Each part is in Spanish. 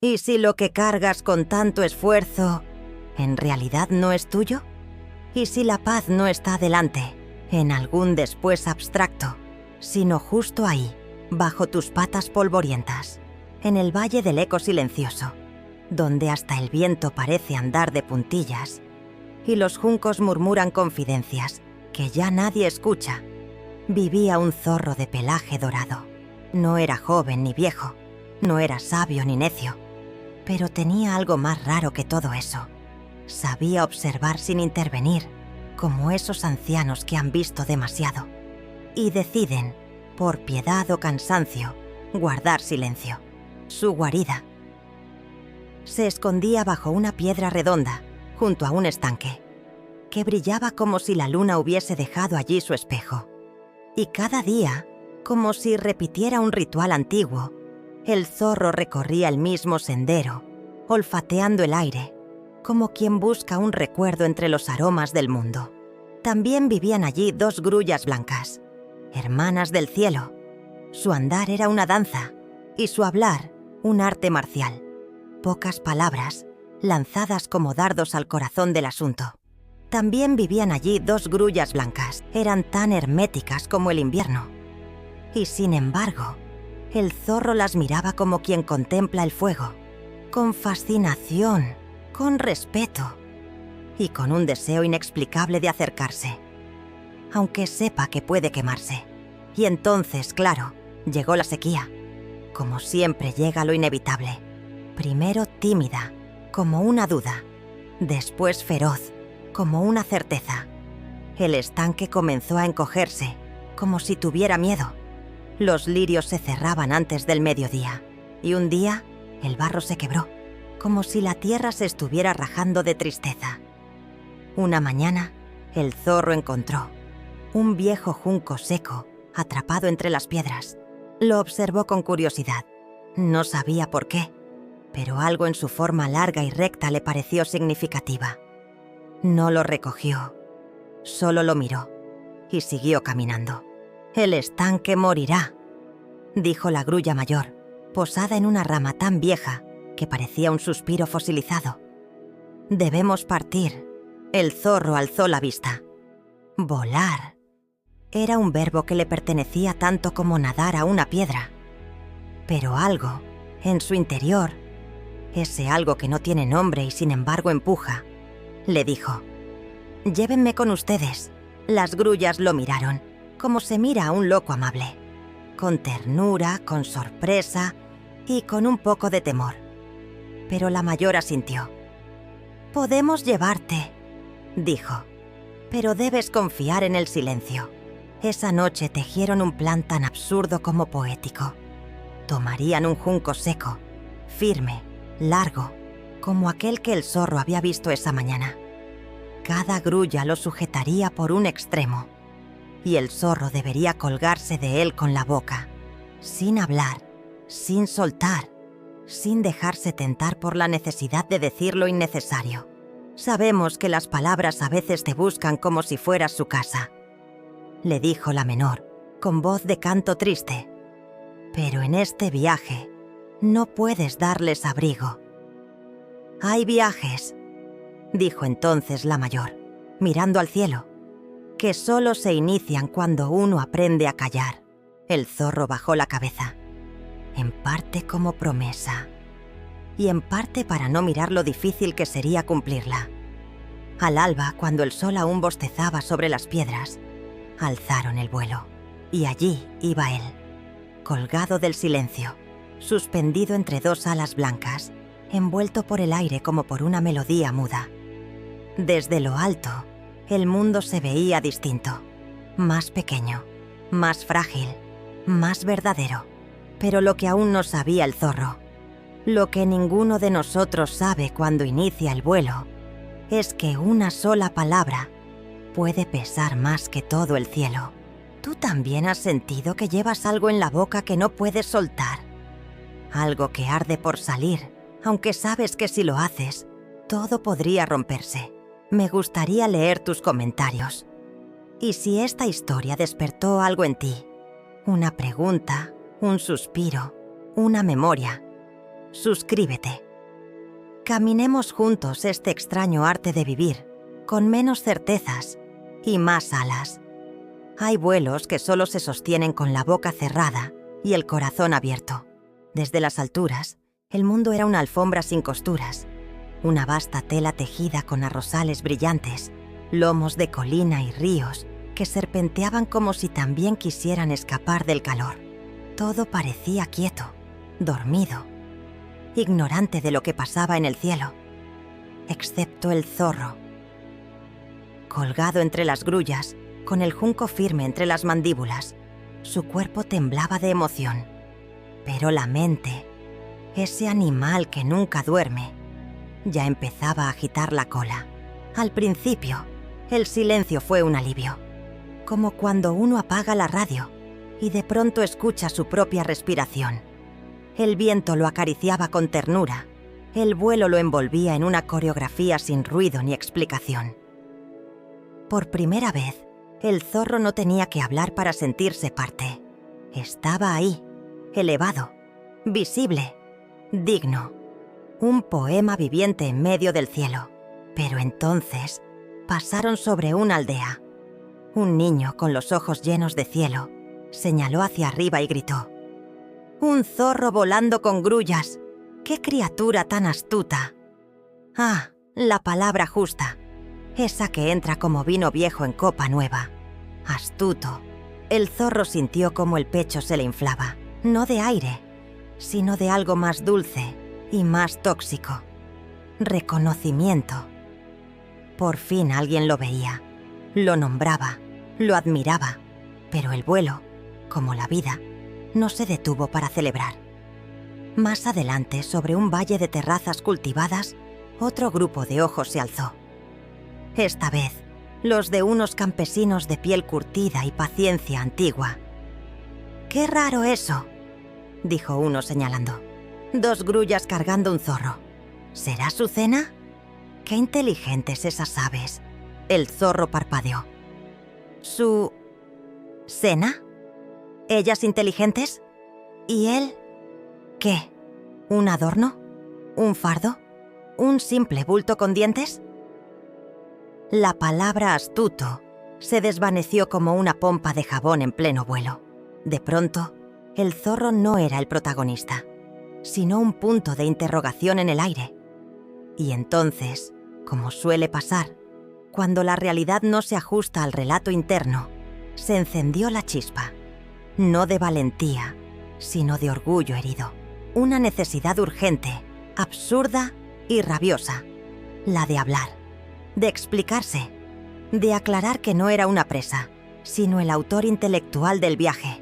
¿Y si lo que cargas con tanto esfuerzo en realidad no es tuyo? ¿Y si la paz no está delante, en algún después abstracto, sino justo ahí, bajo tus patas polvorientas, en el valle del eco silencioso, donde hasta el viento parece andar de puntillas y los juncos murmuran confidencias que ya nadie escucha? Vivía un zorro de pelaje dorado. No era joven ni viejo, no era sabio ni necio, pero tenía algo más raro que todo eso. Sabía observar sin intervenir, como esos ancianos que han visto demasiado y deciden, por piedad o cansancio, guardar silencio. Su guarida. Se escondía bajo una piedra redonda, junto a un estanque, que brillaba como si la luna hubiese dejado allí su espejo. Y cada día, como si repitiera un ritual antiguo, el zorro recorría el mismo sendero, olfateando el aire, como quien busca un recuerdo entre los aromas del mundo. También vivían allí 2 grullas blancas, hermanas del cielo. Su andar era una danza, y su hablar un arte marcial. Pocas palabras, lanzadas como dardos al corazón del asunto. También vivían allí 2 grullas blancas. Eran tan herméticas como el invierno. Y sin embargo, el zorro las miraba como quien contempla el fuego, con fascinación, con respeto y con un deseo inexplicable de acercarse, aunque sepa que puede quemarse. Y entonces, claro, llegó la sequía. Como siempre llega lo inevitable. Primero tímida, como una duda. Después feroz, como una certeza. El estanque comenzó a encogerse, como si tuviera miedo. Los lirios se cerraban antes del mediodía, y un día el barro se quebró, como si la tierra se estuviera rajando de tristeza. Una mañana, el zorro encontró un viejo junco seco, atrapado entre las piedras. Lo observó con curiosidad. No sabía por qué, pero algo en su forma larga y recta le pareció significativa. No lo recogió, solo lo miró y siguió caminando. «El estanque morirá», dijo la grulla mayor, posada en una rama tan vieja que parecía un suspiro fosilizado. «Debemos partir». El zorro alzó la vista. Volar. Era un verbo que le pertenecía tanto como nadar a una piedra. Pero algo, en su interior, ese algo que no tiene nombre y sin embargo empuja, le dijo: «Llévenme con ustedes». Las grullas lo miraron, como se mira a un loco amable, con ternura, con sorpresa y con un poco de temor. Pero la mayor asintió. «Podemos llevarte», dijo, «pero debes confiar en el silencio». Esa noche tejieron un plan tan absurdo como poético. Tomarían un junco seco, firme, largo, como aquel que el zorro había visto esa mañana. Cada grulla lo sujetaría por un extremo, y el zorro debería colgarse de él con la boca, sin hablar, sin soltar, sin dejarse tentar por la necesidad de decir lo innecesario. Sabemos que las palabras a veces te buscan como si fueras su casa, le dijo la menor, con voz de canto triste. Pero en este viaje no puedes darles abrigo. «Hay viajes», dijo entonces la mayor, mirando al cielo, «que solo se inician cuando uno aprende a callar». El zorro bajó la cabeza, en parte como promesa, y en parte para no mirar lo difícil que sería cumplirla. Al alba, cuando el sol aún bostezaba sobre las piedras, alzaron el vuelo, y allí iba él, colgado del silencio, suspendido entre 2 alas blancas, envuelto por el aire como por una melodía muda. Desde lo alto, el mundo se veía distinto, más pequeño, más frágil, más verdadero. Pero lo que aún no sabía el zorro, lo que ninguno de nosotros sabe cuando inicia el vuelo, es que una sola palabra puede pesar más que todo el cielo. ¿Tú también has sentido que llevas algo en la boca que no puedes soltar? Algo que arde por salir, aunque sabes que si lo haces, todo podría romperse. Me gustaría leer tus comentarios. Y si esta historia despertó algo en ti, una pregunta, un suspiro, una memoria, suscríbete. Caminemos juntos este extraño arte de vivir, con menos certezas y más alas. Hay vuelos que solo se sostienen con la boca cerrada y el corazón abierto. Desde las alturas, el mundo era una alfombra sin costuras, una vasta tela tejida con arrozales brillantes, lomos de colina y ríos que serpenteaban como si también quisieran escapar del calor. Todo parecía quieto, dormido, ignorante de lo que pasaba en el cielo, excepto el zorro. Colgado entre las grullas, con el junco firme entre las mandíbulas, su cuerpo temblaba de emoción. Pero la mente, ese animal que nunca duerme, ya empezaba a agitar la cola. Al principio, el silencio fue un alivio, como cuando uno apaga la radio y de pronto escucha su propia respiración. El viento lo acariciaba con ternura, el vuelo lo envolvía en una coreografía sin ruido ni explicación. Por primera vez, el zorro no tenía que hablar para sentirse parte. Estaba ahí, elevado, visible, digno. Un poema viviente en medio del cielo. Pero entonces pasaron sobre una aldea. Un niño con los ojos llenos de cielo señaló hacia arriba y gritó: «¡Un zorro volando con grullas! ¡Qué criatura tan astuta!». Ah, la palabra justa, esa que entra como vino viejo en copa nueva. Astuto. El zorro sintió como el pecho se le inflaba, no de aire, sino de algo más dulce y más tóxico. Reconocimiento. Por fin alguien lo veía, lo nombraba, lo admiraba, pero el vuelo, como la vida, no se detuvo para celebrar. Más adelante, sobre un valle de terrazas cultivadas, otro grupo de ojos se alzó. Esta vez, los de unos campesinos de piel curtida y paciencia antigua. «¡Qué raro eso!», dijo uno señalando. «2 grullas cargando un zorro. ¿Será su cena?». «Qué inteligentes esas aves», el zorro parpadeó. «¿Su cena? ¿Ellas inteligentes? ¿Y él? ¿Qué? ¿Un adorno? ¿Un fardo? ¿Un simple bulto con dientes?». La palabra astuto se desvaneció como una pompa de jabón en pleno vuelo. De pronto, el zorro no era el protagonista, sino un punto de interrogación en el aire. Y entonces, como suele pasar, cuando la realidad no se ajusta al relato interno, se encendió la chispa, no de valentía, sino de orgullo herido. Una necesidad urgente, absurda y rabiosa, la de hablar, de explicarse, de aclarar que no era una presa, sino el autor intelectual del viaje,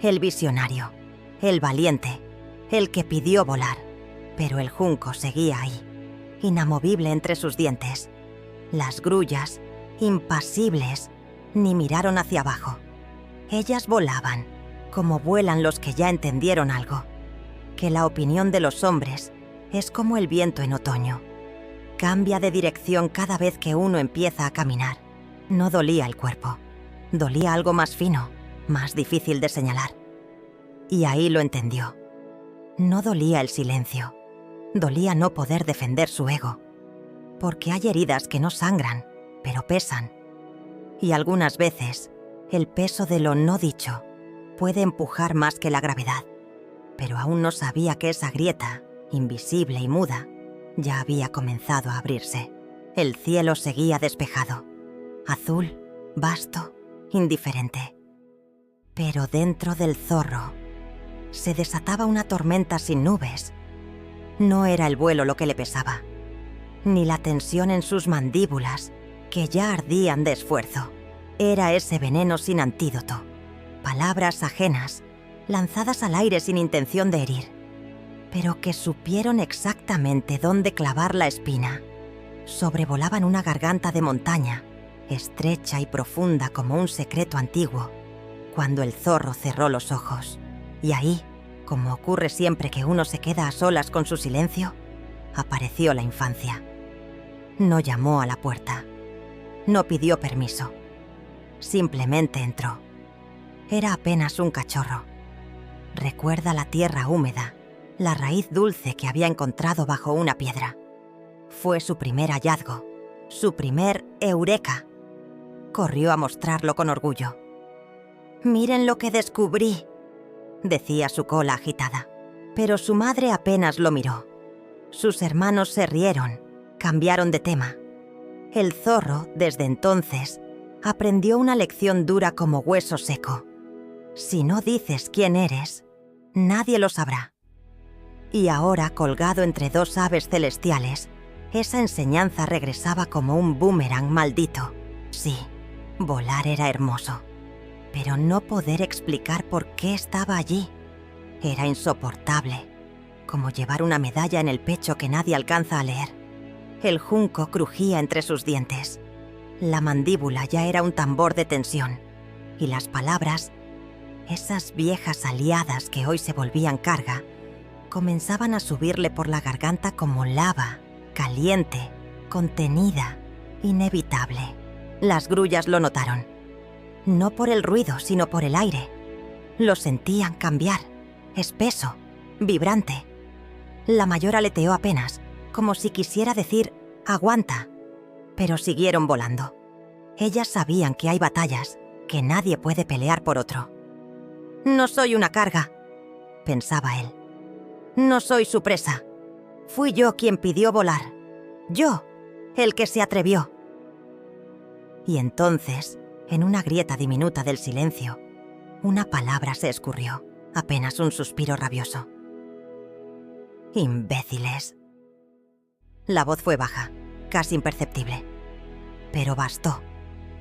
el visionario, el valiente, el que pidió volar. Pero el junco seguía ahí, inamovible entre sus dientes. Las grullas, impasibles, ni miraron hacia abajo. Ellas volaban, como vuelan los que ya entendieron algo, que la opinión de los hombres es como el viento en otoño. Cambia de dirección cada vez que uno empieza a caminar. No dolía el cuerpo, dolía algo más fino, más difícil de señalar. Y ahí lo entendió. No dolía el silencio, dolía no poder defender su ego. Porque hay heridas que no sangran, pero pesan. Y algunas veces, el peso de lo no dicho puede empujar más que la gravedad. Pero aún no sabía que esa grieta, invisible y muda, ya había comenzado a abrirse. El cielo seguía despejado, azul, vasto, indiferente. Pero dentro del zorro se desataba una tormenta sin nubes. No era el vuelo lo que le pesaba, ni la tensión en sus mandíbulas, que ya ardían de esfuerzo. Era ese veneno sin antídoto, palabras ajenas, lanzadas al aire sin intención de herir, pero que supieron exactamente dónde clavar la espina. Sobrevolaban una garganta de montaña, estrecha y profunda como un secreto antiguo, cuando el zorro cerró los ojos. Y ahí, como ocurre siempre que uno se queda a solas con su silencio, apareció la infancia. No llamó a la puerta, no pidió permiso, simplemente entró. Era apenas un cachorro. Recuerda la tierra húmeda, la raíz dulce que había encontrado bajo una piedra. Fue su primer hallazgo, su primer eureka. Corrió a mostrarlo con orgullo. «Miren lo que descubrí», decía su cola agitada. Pero su madre apenas lo miró. Sus hermanos se rieron, cambiaron de tema. El zorro, desde entonces, aprendió una lección dura como hueso seco. Si no dices quién eres, nadie lo sabrá. Y ahora, colgado entre dos aves celestiales, esa enseñanza regresaba como un boomerang maldito. Sí, volar era hermoso, pero no poder explicar por qué estaba allí era insoportable, como llevar una medalla en el pecho que nadie alcanza a leer. El junco crujía entre sus dientes. La mandíbula ya era un tambor de tensión, y las palabras, esas viejas aliadas que hoy se volvían carga, comenzaban a subirle por la garganta como lava, caliente, contenida, inevitable. Las grullas lo notaron. No por el ruido, sino por el aire. Lo sentían cambiar, espeso, vibrante. La mayor aleteó apenas, como si quisiera decir «aguanta», pero siguieron volando. Ellas sabían que hay batallas, que nadie puede pelear por otro. «No soy una carga», pensaba él. «No soy su presa. Fui yo quien pidió volar. Yo, el que se atrevió». Y entonces, en una grieta diminuta del silencio, una palabra se escurrió, apenas un suspiro rabioso. «Imbéciles». La voz fue baja, casi imperceptible. Pero bastó,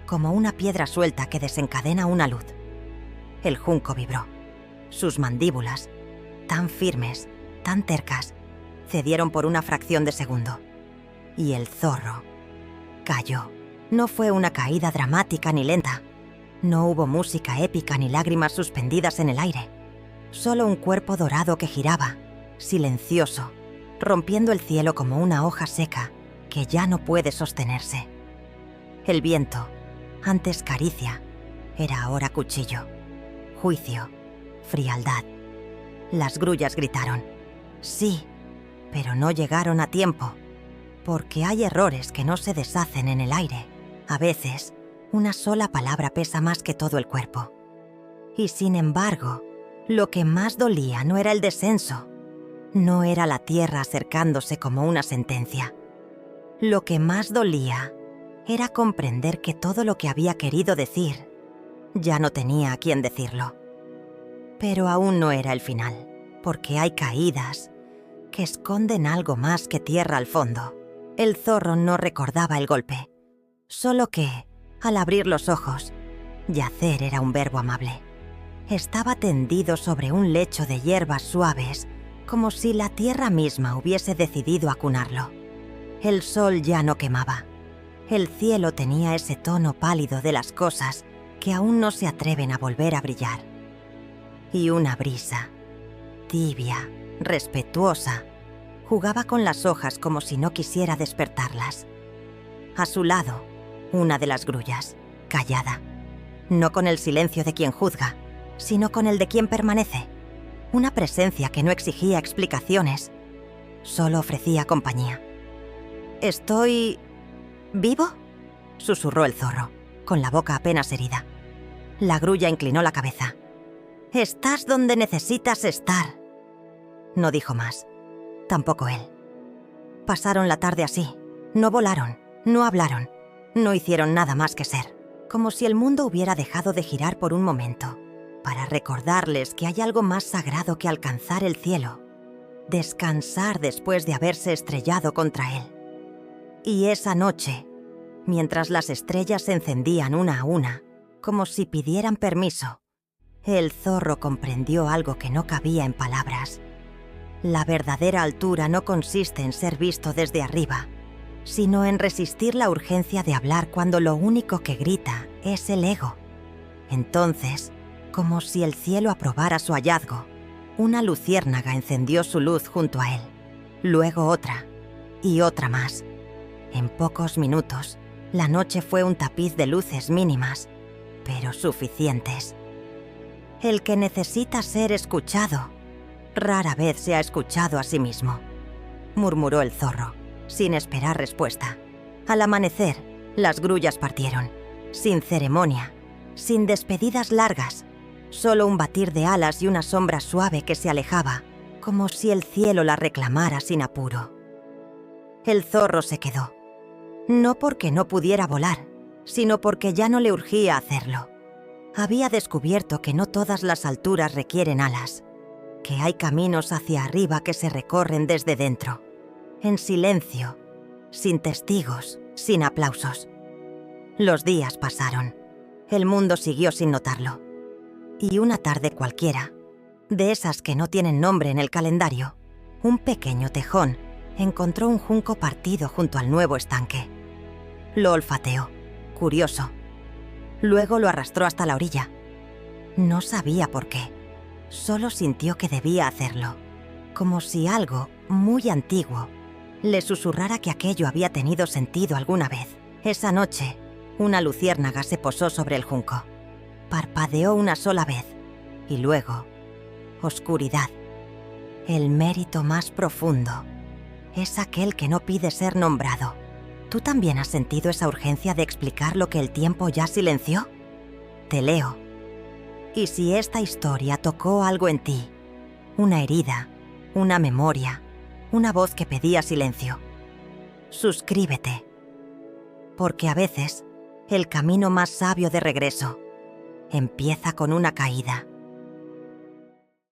como una piedra suelta que desencadena una luz. El junco vibró. Sus mandíbulas, tan firmes, tan tercas, cedieron por una fracción de segundo. Y el zorro cayó. No fue una caída dramática ni lenta. No hubo música épica ni lágrimas suspendidas en el aire. Solo un cuerpo dorado que giraba, silencioso, rompiendo el cielo como una hoja seca que ya no puede sostenerse. El viento, antes caricia, era ahora cuchillo. Juicio, frialdad. Las grullas gritaron. Sí, pero no llegaron a tiempo, porque hay errores que no se deshacen en el aire. A veces, una sola palabra pesa más que todo el cuerpo. Y sin embargo, lo que más dolía no era el descenso, no era la tierra acercándose como una sentencia. Lo que más dolía era comprender que todo lo que había querido decir ya no tenía a quién decirlo. Pero aún no era el final, porque hay caídas que esconden algo más que tierra al fondo. El zorro no recordaba el golpe, solo que, al abrir los ojos, yacer era un verbo amable. Estaba tendido sobre un lecho de hierbas suaves, como si la tierra misma hubiese decidido acunarlo. El sol ya no quemaba. El cielo tenía ese tono pálido de las cosas que aún no se atreven a volver a brillar. Y una brisa, tibia, respetuosa, jugaba con las hojas como si no quisiera despertarlas. A su lado, una de las grullas, callada, no con el silencio de quien juzga, sino con el de quien permanece. Una presencia que no exigía explicaciones, solo ofrecía compañía. «¿Estoy vivo?», susurró el zorro, con la boca apenas herida. La grulla inclinó la cabeza. «Estás donde necesitas estar». No dijo más, tampoco él. Pasaron la tarde así, no volaron, no hablaron, no hicieron nada más que ser, como si el mundo hubiera dejado de girar por un momento, para recordarles que hay algo más sagrado que alcanzar el cielo, descansar después de haberse estrellado contra él. Y esa noche, mientras las estrellas se encendían una a una, como si pidieran permiso, el zorro comprendió algo que no cabía en palabras. La verdadera altura no consiste en ser visto desde arriba, sino en resistir la urgencia de hablar cuando lo único que grita es el ego. Entonces, como si el cielo aprobara su hallazgo, una luciérnaga encendió su luz junto a él, luego otra, y otra más. En pocos minutos, la noche fue un tapiz de luces mínimas, pero suficientes. «El que necesita ser escuchado», Rara vez se ha escuchado a sí mismo, murmuró el zorro, sin esperar respuesta. Al amanecer, las grullas partieron, sin ceremonia, sin despedidas largas, solo un batir de alas y una sombra suave que se alejaba, como si el cielo la reclamara sin apuro. El zorro se quedó, no porque no pudiera volar, sino porque ya no le urgía hacerlo. Había descubierto que no todas las alturas requieren alas, que hay caminos hacia arriba que se recorren desde dentro, en silencio, sin testigos, sin aplausos. Los días pasaron. El mundo siguió sin notarlo. Y una tarde cualquiera, de esas que no tienen nombre en el calendario, un pequeño tejón encontró un junco partido junto al nuevo estanque. Lo olfateó, curioso. Luego lo arrastró hasta la orilla. No sabía por qué. Solo sintió que debía hacerlo, como si algo muy antiguo le susurrara que aquello había tenido sentido alguna vez. Esa noche, una luciérnaga se posó sobre el junco. Parpadeó una sola vez y luego, oscuridad. El mérito más profundo es aquel que no pide ser nombrado. ¿Tú también has sentido esa urgencia de explicar lo que el tiempo ya silenció? Te leo. Y si esta historia tocó algo en ti, una herida, una memoria, una voz que pedía silencio, suscríbete. Porque a veces, el camino más sabio de regreso empieza con una caída.